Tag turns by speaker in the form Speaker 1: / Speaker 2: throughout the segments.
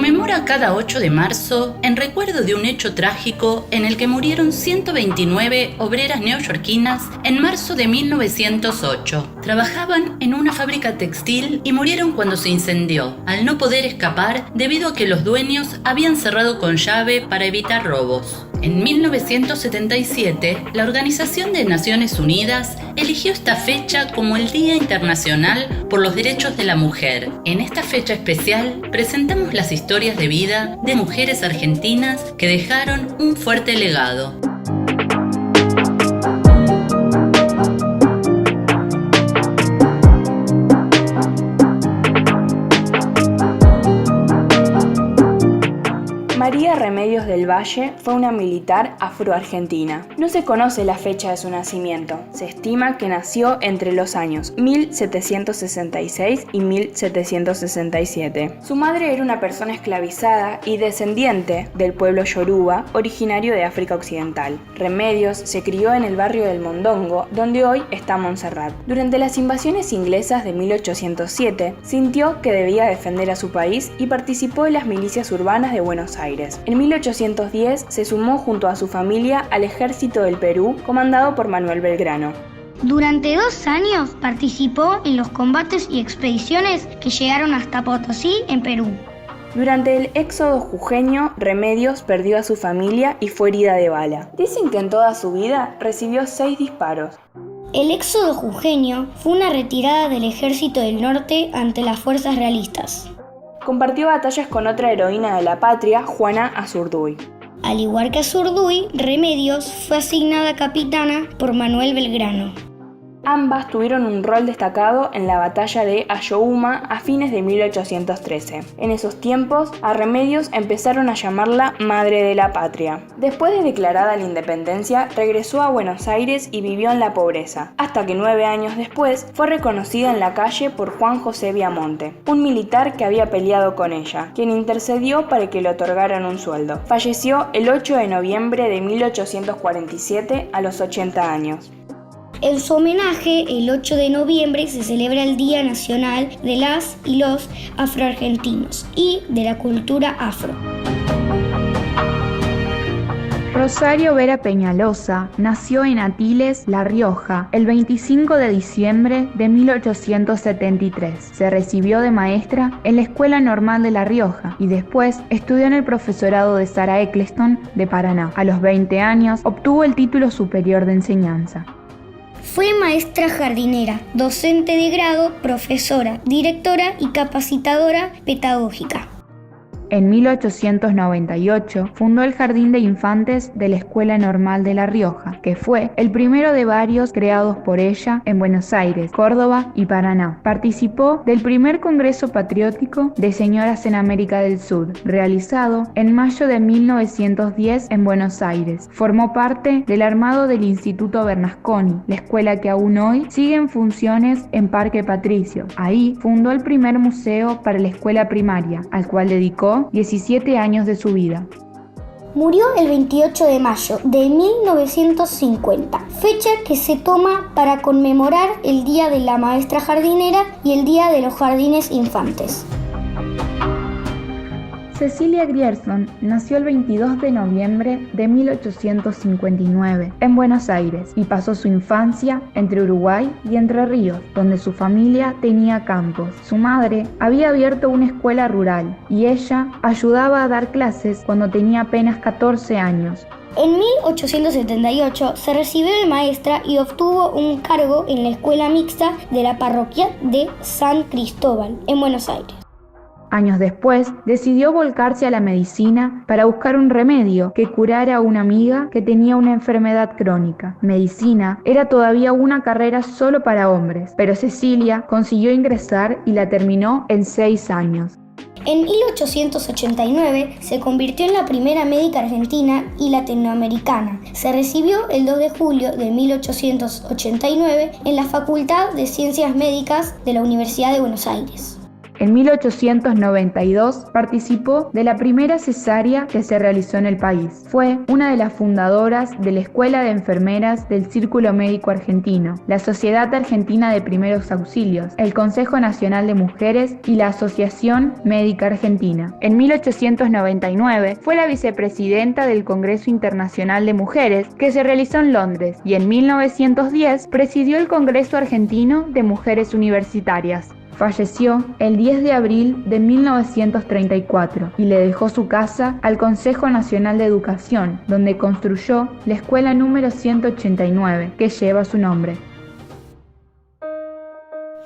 Speaker 1: conmemora cada 8 de marzo en recuerdo de un hecho trágico en el que murieron 129 obreras neoyorquinas en marzo de 1908. Trabajaban en una fábrica textil y murieron cuando se incendió, al no poder escapar debido a que los dueños habían cerrado con llave para evitar robos. En 1977, la Organización de Naciones Unidas eligió esta fecha como el Día Internacional por los Derechos de la Mujer. En esta fecha especial, presentamos las historias de vida de mujeres argentinas que dejaron un fuerte legado.
Speaker 2: María Remedios del Valle fue una militar afroargentina. No se conoce la fecha de su nacimiento. Se estima que nació entre los años 1766 y 1767. Su madre era una persona esclavizada y descendiente del pueblo yoruba, originario de África Occidental. Remedios se crió en el barrio del Mondongo, donde hoy está Montserrat. Durante las invasiones inglesas de 1807, sintió que debía defender a su país y participó en las milicias urbanas de Buenos Aires. En 1810 se sumó junto a su familia al ejército del Perú, comandado por Manuel Belgrano.
Speaker 3: Durante 2 años participó en los combates y expediciones que llegaron hasta Potosí, en Perú.
Speaker 2: Durante el éxodo jujeño, Remedios perdió a su familia y fue herida de bala. Dicen que en toda su vida recibió 6 disparos.
Speaker 3: El éxodo jujeño fue una retirada del ejército del norte ante las fuerzas realistas.
Speaker 2: Compartió batallas con otra heroína de la patria, Juana Azurduy.
Speaker 3: Al igual que Azurduy, Remedios fue asignada capitana por Manuel Belgrano.
Speaker 2: Ambas tuvieron un rol destacado en la batalla de Ayohuma a fines de 1813. En esos tiempos, a Remedios empezaron a llamarla Madre de la Patria. Después de declarada la independencia, regresó a Buenos Aires y vivió en la pobreza, hasta que 9 años después fue reconocida en la calle por Juan José Viamonte, un militar que había peleado con ella, quien intercedió para que le otorgaran un sueldo. Falleció el 8 de noviembre de 1847 a los 80 años.
Speaker 3: En su homenaje, el 8 de noviembre se celebra el Día Nacional de las y los Afroargentinos y de la cultura afro.
Speaker 4: Rosario Vera Peñalosa nació en Atiles, La Rioja, el 25 de diciembre de 1873. Se recibió de maestra en la Escuela Normal de La Rioja y después estudió en el profesorado de Sarah Eccleston de Paraná. A los 20 años obtuvo el título superior de enseñanza.
Speaker 3: Fue maestra jardinera, docente de grado, profesora, directora y capacitadora pedagógica.
Speaker 4: En 1898 fundó el Jardín de Infantes de la Escuela Normal de La Rioja, que fue el primero de varios creados por ella en Buenos Aires, Córdoba y Paraná. Participó del primer Congreso Patriótico de Señoras en América del Sur, realizado en mayo de 1910 en Buenos Aires. Formó parte del armado del Instituto Bernasconi, la escuela que aún hoy sigue en funciones en Parque Patricio. Ahí fundó el primer museo para la escuela primaria, al cual dedicó 17 años de su vida.
Speaker 3: Murió el 28 de mayo de 1950, fecha que se toma para conmemorar el Día de la Maestra Jardinera y el Día de los Jardines Infantes.
Speaker 4: Cecilia Grierson nació el 22 de noviembre de 1859 en Buenos Aires y pasó su infancia entre Uruguay y Entre Ríos, donde su familia tenía campos. Su madre había abierto una escuela rural y ella ayudaba a dar clases cuando tenía apenas 14 años.
Speaker 3: En 1878 se recibió de maestra y obtuvo un cargo en la escuela mixta de la parroquia de San Cristóbal, en Buenos Aires.
Speaker 4: Años después, decidió volcarse a la medicina para buscar un remedio que curara a una amiga que tenía una enfermedad crónica. Medicina era todavía una carrera solo para hombres, pero Cecilia consiguió ingresar y la terminó en 6 años.
Speaker 3: En 1889 se convirtió en la primera médica argentina y latinoamericana. Se recibió el 2 de julio de 1889 en la Facultad de Ciencias Médicas de la Universidad de Buenos Aires.
Speaker 4: En 1892 participó de la primera cesárea que se realizó en el país. Fue una de las fundadoras de la Escuela de Enfermeras del Círculo Médico Argentino, la Sociedad Argentina de Primeros Auxilios, el Consejo Nacional de Mujeres y la Asociación Médica Argentina. En 1899 fue la vicepresidenta del Congreso Internacional de Mujeres que se realizó en Londres y en 1910 presidió el Congreso Argentino de Mujeres Universitarias. Falleció el 10 de abril de 1934 y le dejó su casa al Consejo Nacional de Educación, donde construyó la escuela número 189, que lleva su nombre.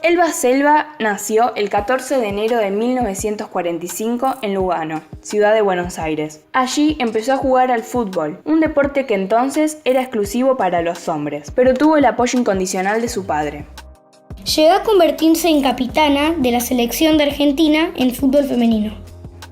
Speaker 2: Elba Selva nació el 14 de enero de 1945 en Lugano, ciudad de Buenos Aires. Allí empezó a jugar al fútbol, un deporte que entonces era exclusivo para los hombres, pero tuvo el apoyo incondicional de su padre.
Speaker 3: Llegó a convertirse en capitana de la selección de Argentina en fútbol femenino.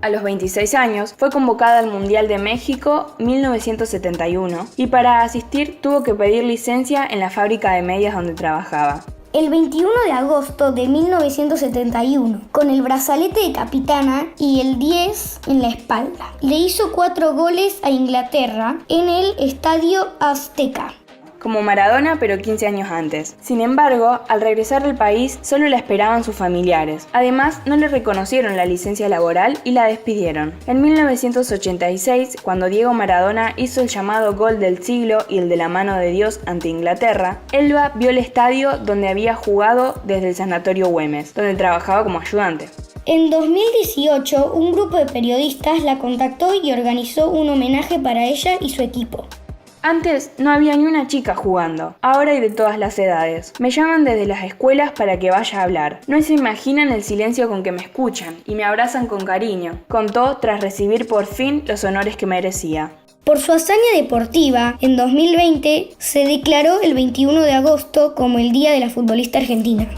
Speaker 2: A los 26 años fue convocada al Mundial de México 1971 y para asistir tuvo que pedir licencia en la fábrica de medias donde trabajaba.
Speaker 3: El 21 de agosto de 1971, con el brazalete de capitana y el 10 en la espalda, le hizo 4 goles a Inglaterra en el Estadio Azteca.
Speaker 2: Como Maradona, pero 15 años antes. Sin embargo, al regresar al país, solo la esperaban sus familiares. Además, no le reconocieron la licencia laboral y la despidieron. En 1986, cuando Diego Maradona hizo el llamado gol del siglo y el de la mano de Dios ante Inglaterra, Elba vio el estadio donde había jugado desde el Sanatorio Güemes, donde trabajaba como ayudante.
Speaker 3: En 2018, un grupo de periodistas la contactó y organizó un homenaje para ella y su equipo.
Speaker 2: Antes no había ni una chica jugando, ahora hay de todas las edades. Me llaman desde las escuelas para que vaya a hablar. No se imaginan el silencio con que me escuchan y me abrazan con cariño, contó tras recibir por fin los honores que merecía.
Speaker 3: Por su hazaña deportiva, en 2020 se declaró el 21 de agosto como el Día de la Futbolista Argentina.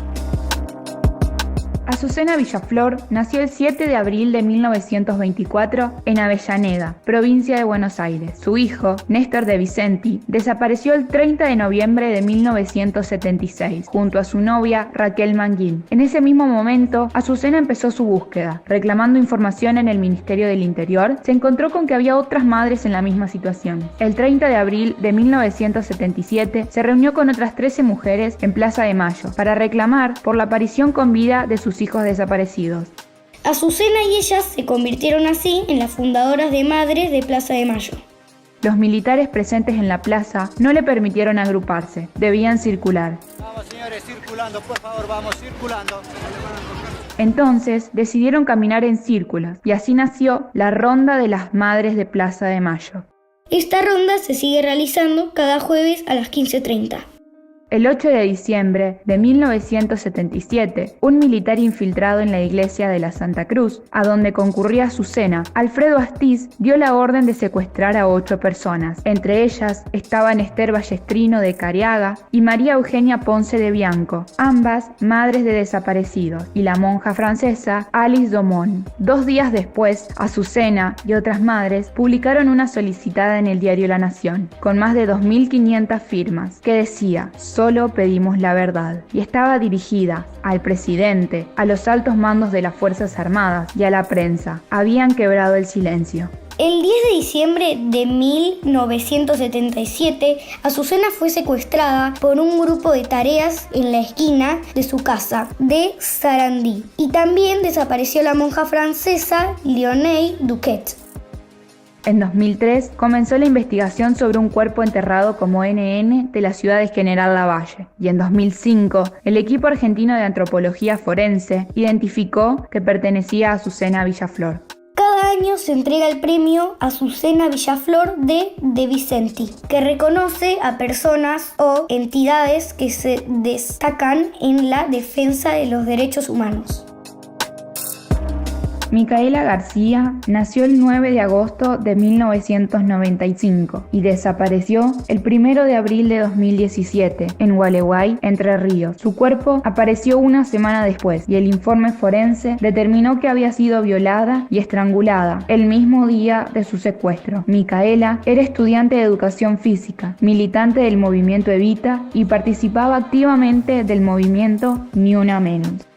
Speaker 4: Azucena Villaflor nació el 7 de abril de 1924 en Avellaneda, provincia de Buenos Aires. Su hijo, Néstor de Vicenti, desapareció el 30 de noviembre de 1976, junto a su novia Raquel Manguín. En ese mismo momento, Azucena empezó su búsqueda. Reclamando información en el Ministerio del Interior, se encontró con que había otras madres en la misma situación. El 30 de abril de 1977, se reunió con otras 13 mujeres en Plaza de Mayo para reclamar por la aparición con vida de sus hijos desaparecidos.
Speaker 3: Azucena y ellas se convirtieron así en las fundadoras de Madres de Plaza de Mayo.
Speaker 4: Los militares presentes en la plaza no le permitieron agruparse, debían circular.
Speaker 5: Vamos señores, circulando, por favor, vamos circulando.
Speaker 4: Entonces decidieron caminar en círculos y así nació la Ronda de las Madres de Plaza de Mayo.
Speaker 3: Esta ronda se sigue realizando cada jueves a las 15:30.
Speaker 4: El 8 de diciembre de 1977, un militar infiltrado en la iglesia de la Santa Cruz, a donde concurría Azucena, Alfredo Astiz, dio la orden de secuestrar a 8 personas. Entre ellas estaban Esther Ballestrino de Cariaga y María Eugenia Ponce de Bianco, ambas madres de desaparecidos, y la monja francesa Alice Domon. 2 días después, Azucena y otras madres publicaron una solicitada en el diario La Nación, con más de 2.500 firmas, que decía: solo pedimos la verdad, y estaba dirigida al presidente, a los altos mandos de las Fuerzas Armadas y a la prensa. Habían quebrado el silencio.
Speaker 3: El 10 de diciembre de 1977, Azucena fue secuestrada por un grupo de tareas en la esquina de su casa de Sarandí. Y también desapareció la monja francesa Léonie Duquet.
Speaker 4: En 2003 comenzó la investigación sobre un cuerpo enterrado como NN de la ciudad de General Lavalle, y en 2005 el equipo argentino de antropología forense identificó que pertenecía a Azucena Villaflor.
Speaker 3: Cada año se entrega el premio Azucena Villaflor de Vicenti, que reconoce a personas o entidades que se destacan en la defensa de los derechos humanos.
Speaker 4: Micaela García nació el 9 de agosto de 1995 y desapareció el 1 de abril de 2017 en Gualeguay, Entre Ríos. Su cuerpo apareció una semana después y el informe forense determinó que había sido violada y estrangulada el mismo día de su secuestro. Micaela era estudiante de educación física, militante del movimiento Evita y participaba activamente del movimiento Ni Una Menos.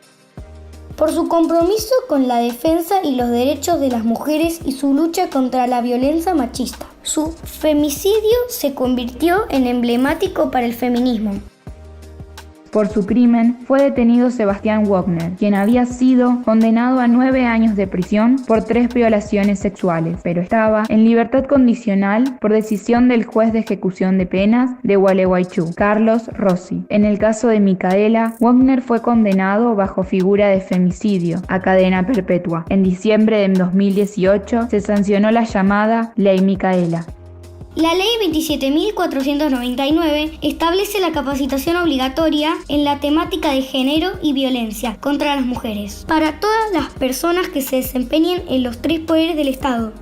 Speaker 3: por su compromiso con la defensa y los derechos de las mujeres y su lucha contra la violencia machista. Su femicidio se convirtió en emblemático para el feminismo.
Speaker 4: Por su crimen fue detenido Sebastián Wagner, quien había sido condenado a 9 años de prisión por 3 violaciones sexuales, pero estaba en libertad condicional por decisión del juez de ejecución de penas de Gualeguaychú, Carlos Rossi. En el caso de Micaela, Wagner fue condenado bajo figura de femicidio a cadena perpetua. En diciembre de 2018 se sancionó la llamada Ley Micaela.
Speaker 3: La Ley 27.499 establece la capacitación obligatoria en la temática de género y violencia contra las mujeres para todas las personas que se desempeñen en los 3 poderes del Estado.